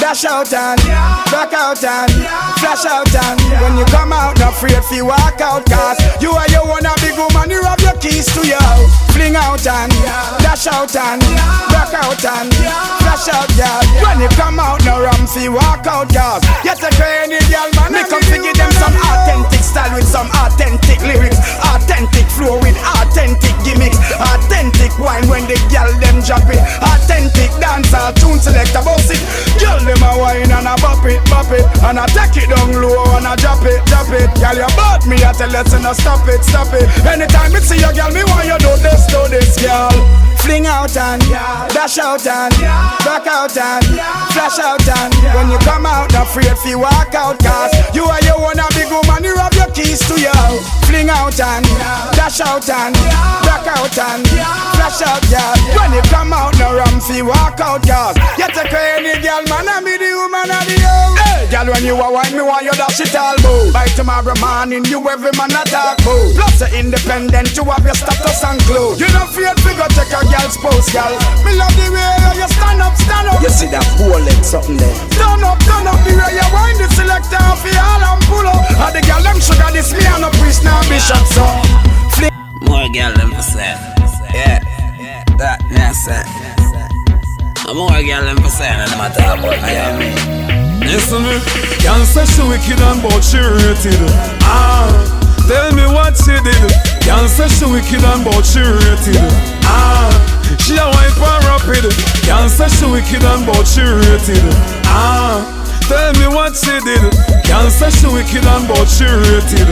dash out and back out and flash out and when you come out, not afraid if you walk out, cause you are your one a big woman, you have your keys to your house. Fling out and dash out and back out and flash out, girl. When you come out, no ram fi walk out, cause you take any girl, man. Me come to give them some authentic style with some authentic lyrics, authentic flow with authentic gimmicks, authentic wine when the girl them drop it, authentic dancehall tune select a boss it. Girl them a wine and a bop it, and I take it down low and I drop it. Girl you bought me, I tell you to no stop it. Anytime me see your girl, me want you do this, girl. Fling out and dash out and back out and flash out and when you come out, not afraid if you walk out, cause you are your one a big woman, you have your keys to your house. Fling out and dash out and back out and flash out, girl. When you come out, no ram fi walk out, cause you take any girl, man, I be the woman of the house. Hey, girl, when you a wine, me want you dash it all, boo. By tomorrow morning, you every man attack, boo. Plus you're independent, you have your status and clothes. You don't fear to go take a girl's post, girl. Me love the way you stand up. You see that bow leg something there. Turn up the way you wind the selector off the all and pull up. And the girl them sugar this me and no priest now bishop so. More girl them for say. Yeah, that say. More girl them for say, no matter about Miami. Listen me, can't say she wicked and but she rated. Tell me what she did. Can't say she wicked and but she rated. She a wipe and rapid. Can't say she wicked and but she rated. Tell me what she did. Can't say she wicked and but she rated.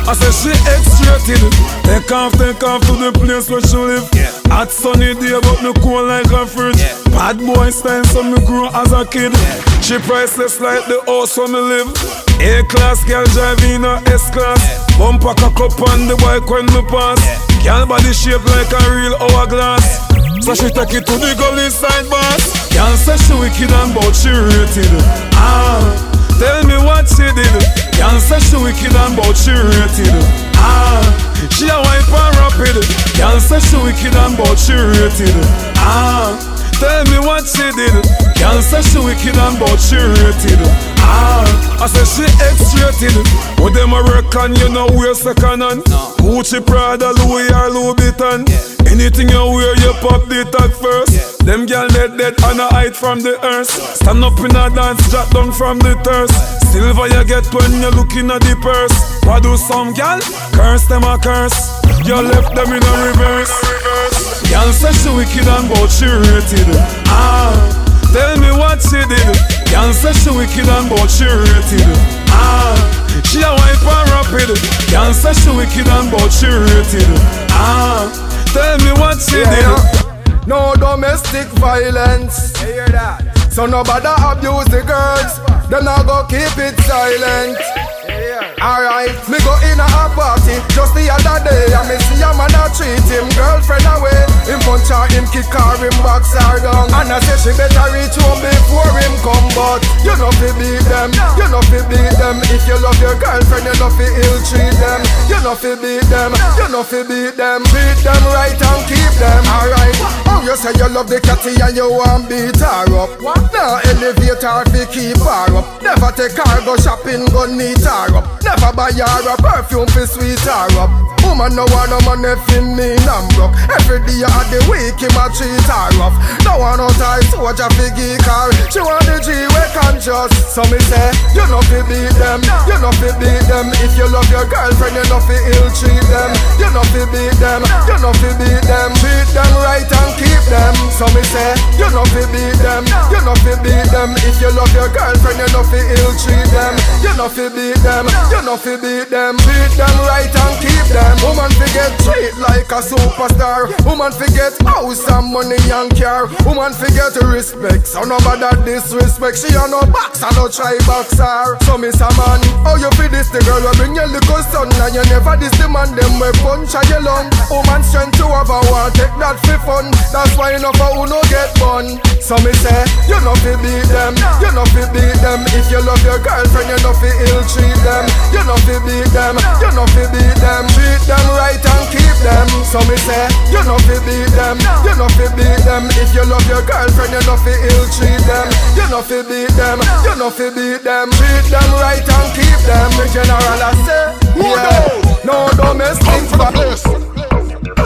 I say she X-rated. Take off to the place where she live. Hot sunny day but me cool like a fridge. Bad boy style so me grew as a kid. She priceless like the house where me live. A-class girl driving a S-class. Bumper cock up on the bike when me pass. Girl body shape like a real hourglass. So she take it to the gully side boss. Can't say she wicked and but she rated. Tell me what she did. Can't say she wicked and but she rated. She a wipe and rapid. Can't say she wicked and but she rated. Tell me what she did. Can't say she wicked and but she rated. I say she X-rated. rated. What them a work on, you know we're second hand. Gucci, Prada, Louis or Louis Vuitton. Anything you wear, you pop the tag first. Them girl dead on a height from the earth. Stand up in a dance, drop down from the thirst. Silver you get when you're looking at the purse. What do some girl? Curse them a curse. You left them in a reverse. Girl say she wicked and but she rated. Tell me what she did. Girl say she wicked and but she rated. She a wipe and rapid. Girl say she wicked and but she rated. Tell me what she did. No domestic violence. You hear that? So nobody abuse the girls. Then I go keep it silent. Alright, me go in a party just the other day, and me see a man a treat him girlfriend away. Him punch her, him kick her, him box her down, and I say she better reach home before him come. But you know fi beat them, you know fi beat them. If you love your girlfriend, you know fi ill treat them. You know fi beat them, you know fi beat them. Beat them right and keep them. Alright, oh you say you love the catty and you want beat her up. Now elevate her fi keep her up. Never take her go shopping, go neat her up. Never buy her a perfume fi sweet her up. Woman no want no money fi me and broke. Every day of the week him a treat her rough. No one no tie soldier fi geek her. She want the G we conscious. So me say, you know fi beat them, you know fi beat them. If you love your girlfriend, you know fi ill treat them. You know fi beat them, you know fi beat them. Treat them right and keep them. So me say, you know fi beat them, you know fi beat them. If you love your girlfriend, you know fi ill treat them. You know fi beat them, you know fi beat them. Treat them right and keep them. Woman forget treat like a superstar. Woman forget house and money and car. Woman forget respect, so nobody disrespect. She on no box and no try box her. So miss a man, how you feel this the girl will bring your little son, and you never this the man them we punch at your lung. Woman strength to have a war, take that for fun. That's why enough of who no get bun. So me say, you know fi beat them, you know fi beat them. If you love your girlfriend, you know fi ill treat them. You know fi beat them, you know fi beat them. Treat them right and keep them. So me say, you know fi beat them, you know fi beat them. If you love your girlfriend, you know fi ill treat them. You know fi beat them, you know fi beat them. Treat them right and keep them. The general I say, yeah, no domestic violence.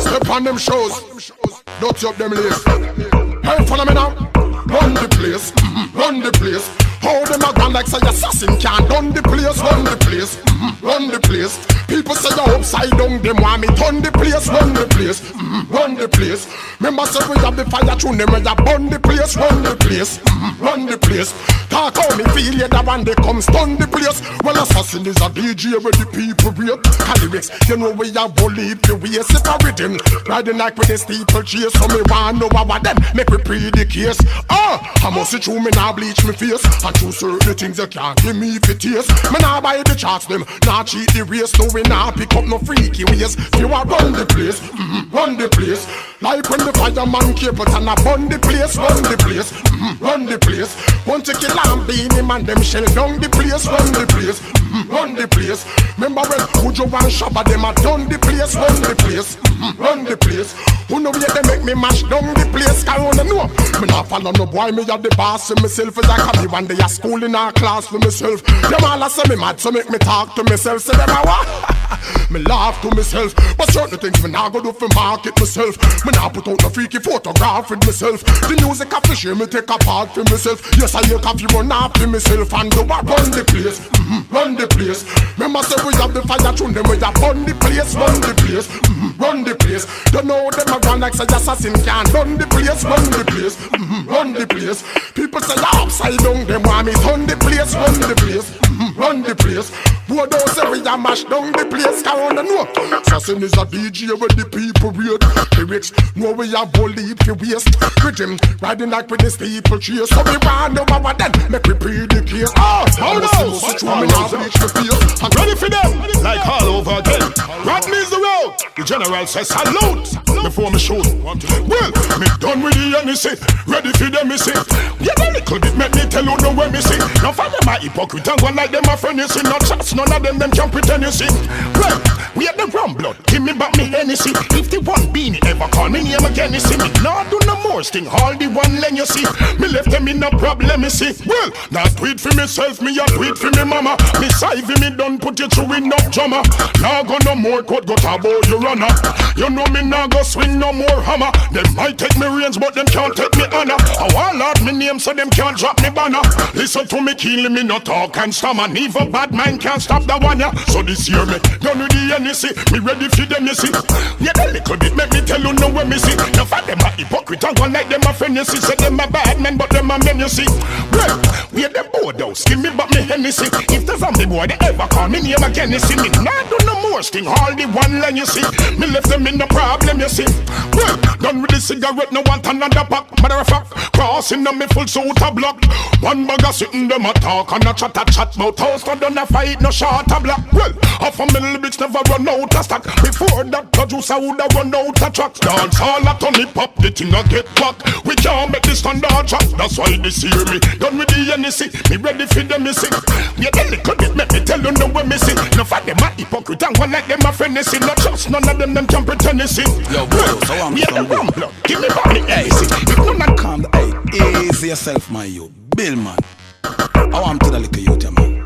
Step on them shows, don't up them lace. Hey, follow me now. Run the place, run the place. How them a grand like say assassin can't run the place, run the place, run the place. People say you're upside down, them want me turn the place, run the place, run the place. Remember say we have the fire tune, them when you burn the place, run the place, run the place. Talk how me feel you, that one they come stun the place. Well, assassin is a DJ where the people rate. Lyrics, you know we have bully the way sit a rhythm. Riding like with the steeple chase, so me want know about them, make we pre the case. I must see through me now bleach me face. And through certain things you can't give me for taste. Me now buy the charts them, not cheat the race. No we now pick up no freaky ways. You are run the place, run the place. Like when the fireman cables and I burn the place, run the place, run the place. Want to kill and bean him and them shell down the place, run the place, run the place. Remember when Ujo and Shabba them a done the place, run the place, run the place. Who know yet they make me mash down the place? I wanna know. Me not follow no boy, me a the boss of myself. As I come here one day a school in a class for myself. Them all a say me mad, so make me talk to myself. Say them a what? Me laugh to myself. But certain things me not go do for market myself. Me not put out no freaky photograph with myself. The music I fish me take a part for myself. Yes I hear coffee run off for myself and do I run the place, run the place. Remember say we have the fire tune, them we a run the place, run the place, run the place. Don't know them a run like say assassin can't run the place, run the place, run the place. People say upside down, them want me turn the place, run the place, run the place. Boy don't say we a mash down the place, can't wanna know. Assassin is a DJ where the people rate. Lyrics, know we a bully the waste. Rhythm, riding like with the steeple chase. So we want know about them, make we pre the case. Hold on, I'm ready for them, like all over again. Rodney's the road, the general says salute before me shoot. Well, me done with the NEC, ready for them, me say. Yeah, a little bit make me tell you the way me see. Now for them a hypocrite and one like them a friend you see. No chance, none of them can pretend you see. Well, we have the rum blood, give me back me Hennessy. If the one beanie ever call me name again, you see me. Now do no more sting, all the one lane you see. Me left them in no problem, you see. Well, not tweet for myself, me a tweet for me mama. Me side me done put you through in no drama. Now go no more court, go about your runner. You know me now go swing no more hammer. Them might take me range, but them can't take me honor. I want out me name so them can't drop me banner. Listen to me killing me no talk and stammer. Neither bad man can't stop that one ya. So this year me done with the NEC. Me ready for them you see. Yeah, a little bit make me tell you know where me see. Now for them a hypocrite and one like them a friend you see. Say them a bad man but them a men you see. Well, we are them bored house. Give me back me Hennessy. If the family boy they ever call me name again you see. Me nah do no more sting. All the one line you see. Me left them in the problem you see. Well, done with the cigarette no want another pack. Matter of fact, crossing on me full suit a block. One bag of sitting them a talk and a chat about house. I done a fight no short a block. Well, half a middle bitch never run out of stock. Before that producer woulda run out of tracks. Dance all a turn hip hop, the thing a get back. We can't make this standard track. That's why this hear me. Done with the NEC, me ready for them me sing. Yeah, they little bit make me tell you know when me sing. No for them a hypocrite and one like them a friend they see. No trust none of them can pretend they sing. Yo, bro, so I'm the rum blood. Give me back the NEC. If you not calm down, hey, easy yourself, my youth. Bill, man. I want to the little youth, man.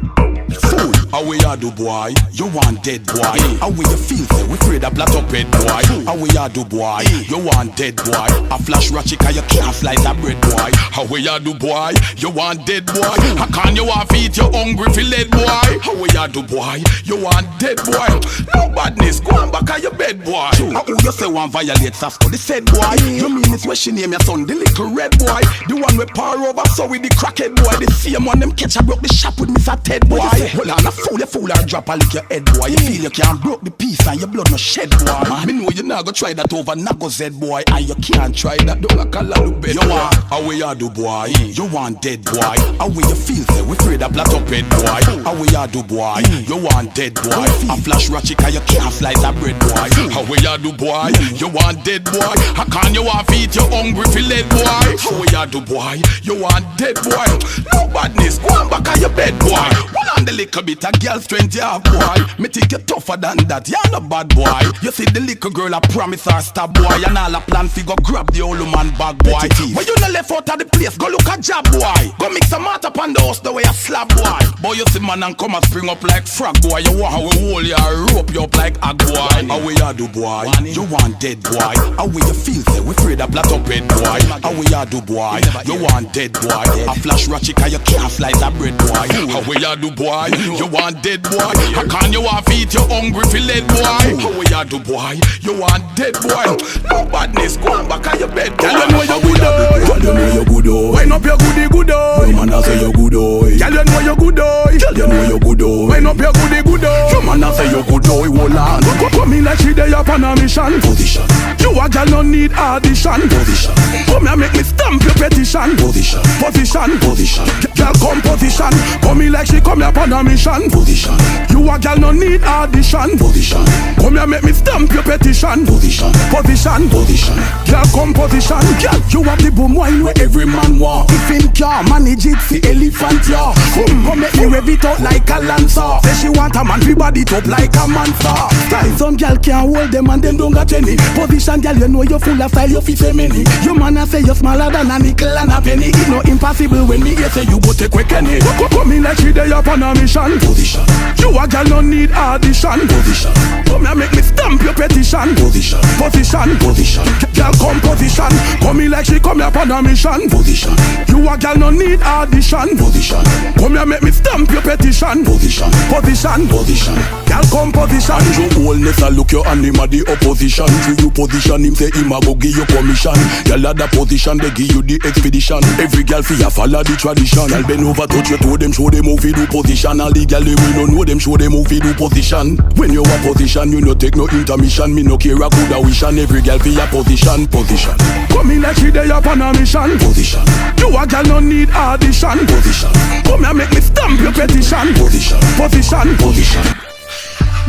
Fool, how we are do boy? You want dead boy? How we you feel say we afraid of black up head boy? How we are do boy? You want dead boy? A flash ratchet cause you can't slice a bread boy? How we are do boy? You want dead boy? How can you want feed you hungry for lead boy? How we are do boy? You want dead boy? No badness, go on back on your bed boy. How you say one violate Sasko? The said boy? You mean it's where she name your son, the little red boy? The one we par over so with the crackhead boy? The same one them catch a broke the shop with Mr. Ted boy? Hold on, a fool or drop a lick your head boy. You feel you can't broke the piece and your blood no shed boy. Man, me know you not go try that over Nago Z boy. And you can't try that, don't like a lot of bed. You want, how we are do boy? You want dead boy? How we you feel say we afraid of black up head boy? How we are do boy? You want dead boy? A flash ratchet cause you can't slice a bread boy? How we are do boy? You want dead boy? How can you want feed you hungry for lead boy? How we are do boy? You want dead boy? No badness, go on back on your bed boy. One on the little bit of girl strength you have boy. Me think you tougher than that, you're not bad boy. You see the little girl I promise her stab boy. And all a plan fi go grab the old man bag boy. But you not left out of the place, go look at job boy. Go mix a mat up on the house the way a slab boy. Boy you see man and come and spring up like frog boy. You want how we hold you and rope you up like a boy. How we a do boy? You want dead boy? How we you feel say we afraid of black up head boy? How we a do boy? You want dead boy? A flash ratchet cause you can't slice a bread boy. How we a do boy? You want dead boy? How can you want feed you hungry for lead boy? How we a do boy? You want dead boy? No badness, go on back on your bed. Tell them know you good oh. Tell them know you good oh. Wind up your goodie good oh. You man a say you good oh. Tell them know you good oh. Tell them know you good oh. Wind up your goodie good oh. You man a say you good oh. Hold on. Come in like she dey up on a mission. Position. You a girl no need audition. Position. Come here make me stamp your petition. Position. Position. Position. Girl come position. Come in like she come here on a mission. Position. You a girl no need audition. Position. Come here make me stamp your petition. Position. Position. Position. Girl come position. Girl you have the boom wine where every man want. If him can't manage it, the elephant ya. Come make me rev it out like a lancer. Say she want a man fi body top like a monster. Style some girl can't hold them and them don't got any. Position girl you know you full of style you fi say many. You man a say you smaller than a nickel and a penny. It no impossible when me hear say you go take quick any. Come in like she dey up on a mission. Position. You a girl no need audition. Position. Come here make me stamp your petition. Position. Position. Position. Girl come position. Come in like she come here on a mission. Position. You a girl no need audition. Position. Come here make me stamp your petition. Position. Position. Position. Girl come position. And you wholeness a look your and him a the opposition. To you position him say him a go give you commission. Girl at the position they give you the expedition. Every girl fi a follow the tradition. Girl bend over touch you to them show them how fi do position. All the girl they we don't know them show them how fi do position. When you a position you no take no intermission. Me no care a coulda wish and every girl fi a position. Position. Come in like she dey up on a mission. Position. You a girl no need audition. Position. Come here make me stamp your petition. Position. Position. Position.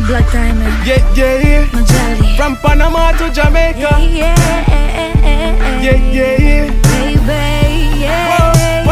Black Diamond. Yeah, yeah, yeah. Majali. From Panama to Jamaica. Yeah, yeah, yeah, yeah, yeah. Baby, yeah. Whoa,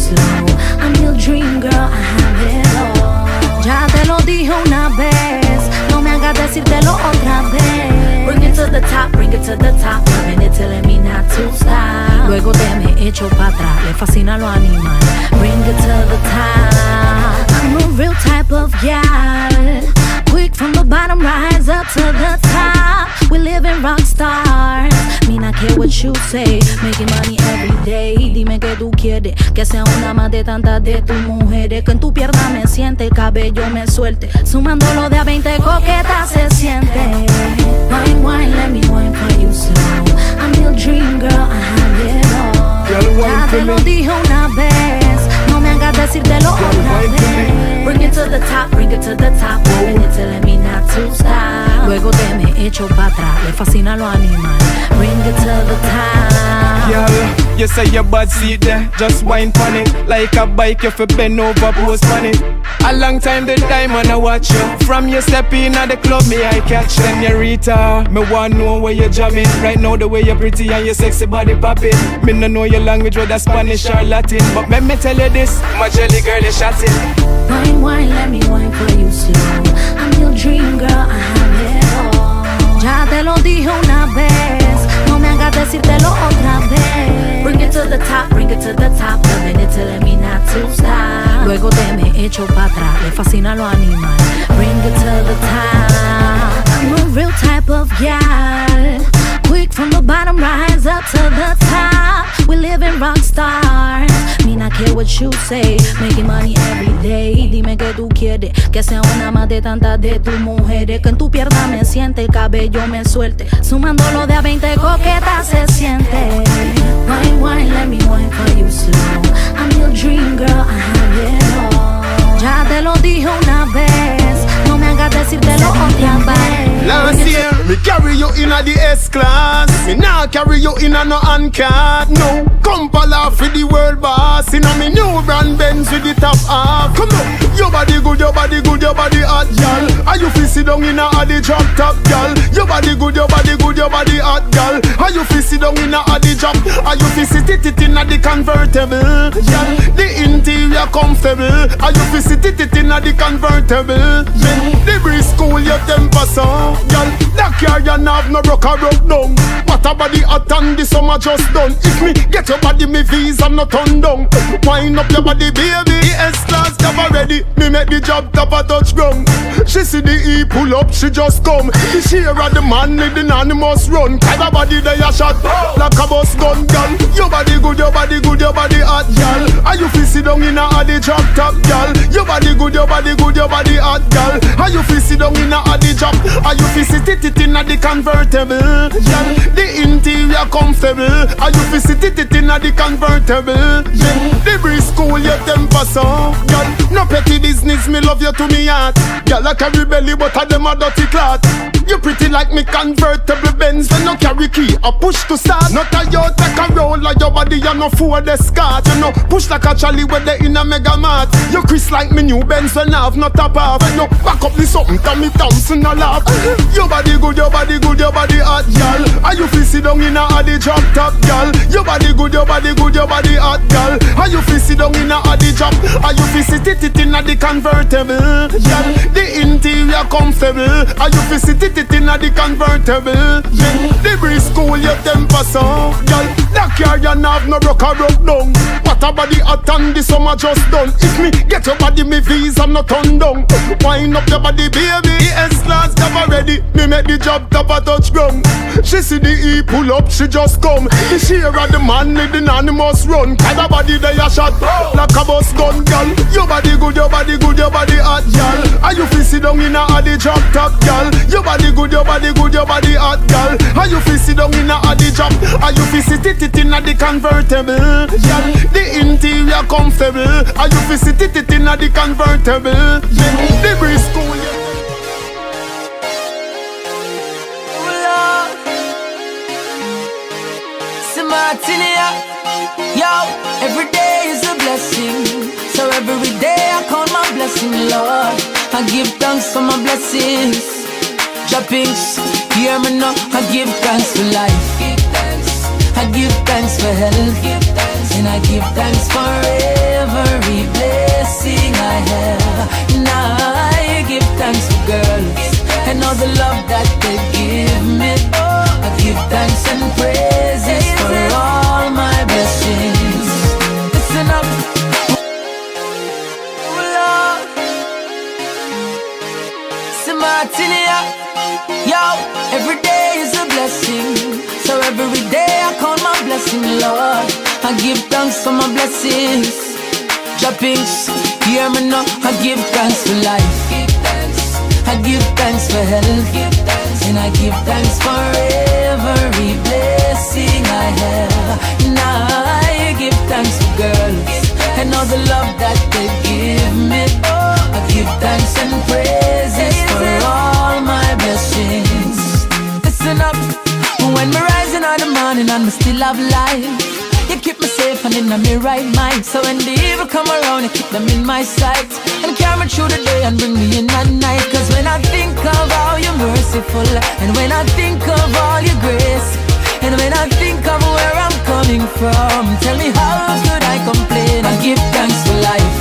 slow. I'm your dream girl, I have it all. Ya te lo dije una vez, no me hagas decírtelo otra vez. Bring it to the top, bring it to the top. Loving it telling me not to stop. Luego te me echo para atrás, le fascina lo animal. Bring it to the top. I'm a real type of gal. Quick from the bottom, rise up to the top. We live in rock stars. Me not care what you say. Making money every day. Dime que tú quieres que sea una más de tantas de tus mujeres. Que en tu pierna me siente, el cabello me suelte. Sumándolo de a 20 coquetas se siente. Wine, wine, let me wine for you slow. I'm your dream girl, I have it all. Ya te lo dije una vez, no me hagas decírtelo otra vez. Bring it to the top, bring it to the top. Loving it telling me not to stop. Luego te me echo para atrás, le fascina lo animal. Bring it to the top. Girl, you say your bad seat there, just wine pon it. Like a bike, you fi bend over, post pon it. A long time the time and I watch you. From you step in at the club, me I catch. Senorita, me want know where you jamming. Right now the way you're pretty and your sexy body popping. Me no know your language, whether Spanish or Latin. But let me tell you this, my jelly girl is shotting. Wine, wine, let me wine for you slow. I'm your dream girl, I have it all. Ya te lo dije una vez, no me hagas decírtelo otra vez. Bring it to the top, bring it to the top. Loving it telling me not to stop. Luego te me echo para atrás, le fascina lo animal. Bring it to the top. I'm a real type of gal. Quick from the bottom, rise up to the top. We live in rock stars. Me not care what you say. Making money every day. Dime que tú quieres que sea una más de tantas de tus mujeres. Que en tu pierna me siente, el cabello me suelte. Sumándolo de a 20 coquetas se siente. Wine, wine, let me wine for you slow. I'm your dream girl, I have it all. Ya te lo dije una vez, no me hagas decírtelo otra vez. Last year, me carry you in a the S-Class. Me now carry you in a no hand-cat. No, come pala for the world boss. In a me new brand Benz with the top half. Come on, your body good, your body good, your body hot, gal. Are you fi sit down in a the drop top, gal? Your body good, your body good, your body hot, gal. Are you fi sit down in a the drop? Are you fi sit it in a the convertible, gal? The interior comfortable. Are you fi sit it in a the convertible? The breeze cool your temper so. Girl, that car you have no rock or rock down. What a body hot and the summer just done. If me get your body, me visa not turn down. Wind up your body, baby. The S-Class job ready. Me make the job top a touch ground. She see the E pull up, she just come. The share of the man with the anonymous run. Kind of body they a shot like a bus gun, girl. Your body good, your body good, your body hot, girl. Are you fi sit down in a the drop top, girl? Your body good, your body good, your body hot, girl. Are you fi sit down in a the drop? Are you fi sit it in a the convertible, girl? The interior comfortable. Are you fi sit it in a the convertible? The breeze cool your temper so, girl. No petty business, me love you to me heart. Girl, I carry belly, but I them a dirty clot. You pretty like me convertible Benz. When no carry key, I push to start. Not a you take a roll like your body, you no for the scat. You know, push like a Charlie with the in a mega mart. You Chris like me new Benz when I have not a bar. When you back up this something, tell me Thompson a laugh. Your body good, your body good, your body hot, girl. Are you fi sit down in a the drop top, girl? Your body good, your body good, your body hot, girl. Are you fi sit down in a the drop? Are you fi sit it in a the convertible, girl? The interior comfortable. Are you fi sit it in a the convertible? The breeze cool your temper so, girl. That car you have no rock or rock down. What a body hot and the summer just done. If me get your body, me visa not turn down. Wind up your body, baby. The S-Class job ready. Me make the job top a touch ground. She see the E pull up, she just come. The share of the man with the anonymous run. Kind of body they a shot like a bus gun, girl. Your body good, your body good, your body hot, girl. Are you fi sit down in a the drop top, girl? Your body good, your body good, your body hot, girl. Are you fi sit down in a the drop? Are you fi sit it in a the convertible, girl? The interior comfortable. Are you fi sit it in a the convertible? The breeze cool. Martinia, yo, every day is a blessing. So every day I count my blessing, Lord. I give thanks for my blessings. Droppings, hear me now. I give thanks for life. I give thanks for health, and I give thanks for every blessing I have. Now I give thanks for girls and all the love that they give me. I give thanks and praises for all my blessings. Listen up, Lord. Martinia, yo, every day is a blessing. So every day I count my blessing, Lord. I give thanks for my blessings. Droppings, hear me now. I give thanks for life. I give thanks for health, and I give thanks for every blessing I have. Now I give thanks for girls and all the love that they give me. I give thanks and praises for all my blessings. Listen up, when me rising in the morning and me still have life, you keep me safe and in my right mind. So when the evil come around, you keep them in my sight and carry me through the day and bring me in at night. Cause when I think of how you're merciful, and when I think of all your grace, and when I think of where I'm coming from, tell me how could I complain? I give thanks for life,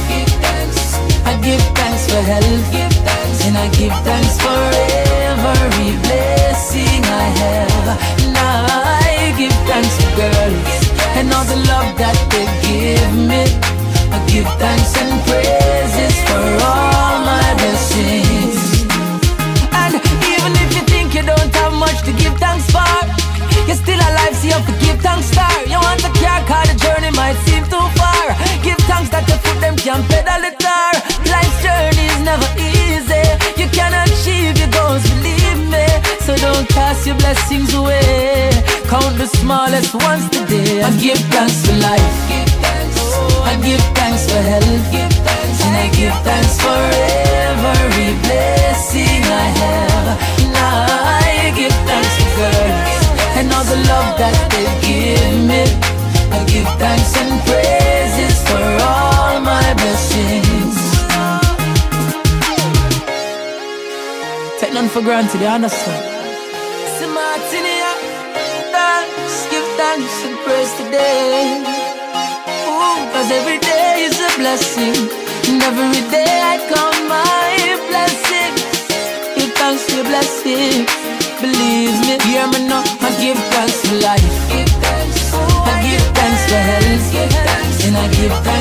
I give thanks for health, and I give thanks for every blessing I have. Now I give thanks for girls and all the love that they give me. I give thanks and praises for all my blessings. And even if you think you don't have much to give thanks for, you're still alive, so you have to give thanks for. You want the car, car, the journey might seem too far. Give thanks that your foot them can pedal it tar. Life's journey is never easy. You can achieve your goals, believe me. So don't cast your blessings away. Count the smallest ones today. I give thanks for life, I give thanks for health, and I give thanks for every blessing I have. Now I give thanks for girls and all the love that they give me. I give thanks and praises for all my blessings. Take none for granted, you understand? Martinia, thanks, give thanks and praise today. Ooh, cause every day is a blessing, and every day I count my blessings. Give thanks for your blessings, believe me, hear me now. I give thanks for life, I give thanks for health, and I give thanks